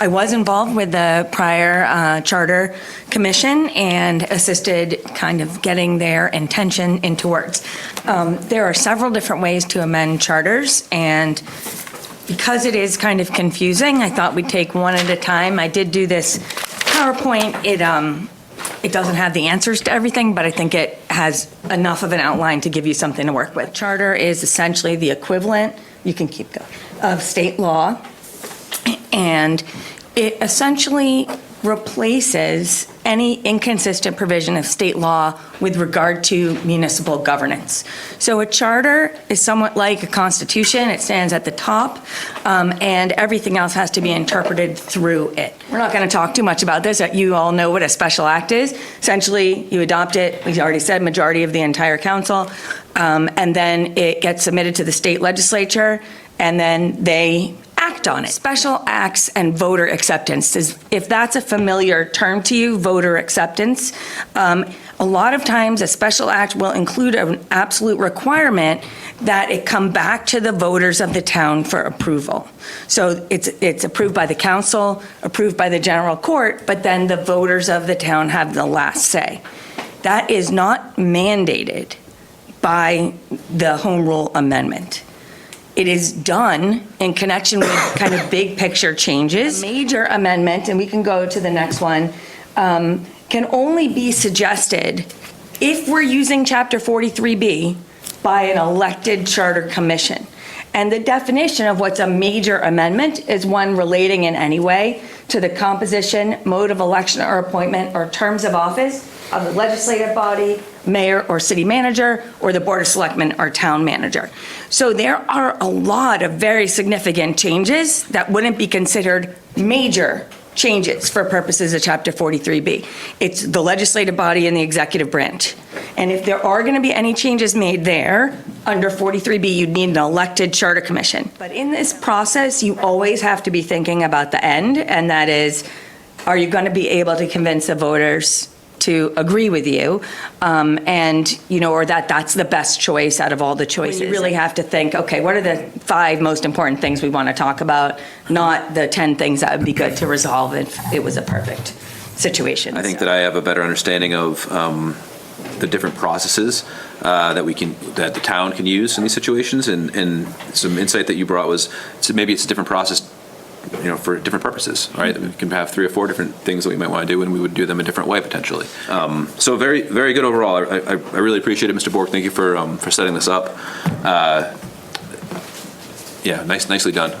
I was involved with the prior charter commission and assisted kind of getting their intention into words. There are several different ways to amend charters, and because it is kind of confusing, I thought we'd take one at a time. I did do this PowerPoint. It doesn't have the answers to everything, but I think it has enough of an outline to give you something to work with. Charter is essentially the equivalent, you can keep going, of state law, and it essentially replaces any inconsistent provision of state law with regard to municipal governance. So a charter is somewhat like a constitution. It stands at the top, and everything else has to be interpreted through it. We're not going to talk too much about this. You all know what a special act is. Essentially, you adopt it, we already said, majority of the entire council, and then it gets submitted to the state legislature, and then they act on it. Special acts and voter acceptance is, if that's a familiar term to you, voter acceptance, a lot of times a special act will include an absolute requirement that it come back to the voters of the town for approval. So it's approved by the council, approved by the general court, but then the voters of the town have the last say. That is not mandated by the Home Rule Amendment. It is done in connection with kind of big picture changes. A major amendment, and we can go to the next one, can only be suggested if we're using Chapter 43B by an elected charter commission. And the definition of what's a major amendment is one relating in any way to the composition, mode of election or appointment, or terms of office of the legislative body, mayor or city manager, or the board of selectmen or town manager. So there are a lot of very significant changes that wouldn't be considered major changes for purposes of Chapter 43B. It's the legislative body and the executive branch. And if there are going to be any changes made there, under 43B, you'd need an elected charter commission. But in this process, you always have to be thinking about the end, and that is, are you going to be able to convince the voters to agree with you, or that's the best choice out of all the choices. You really have to think, okay, what are the 5 most important things we want to talk about, not the 10 things that would be good to resolve if it was a perfect situation. I think that I have a better understanding of the different processes that the town can use in these situations, and some insight that you brought was, so maybe it's a different process for different purposes, right? We can have 3 or 4 different things that we might want to do, and we would do them a different way potentially. So very, very good overall. I really appreciate it, Mr. Bork. Thank you for setting this up. Yeah, nicely done.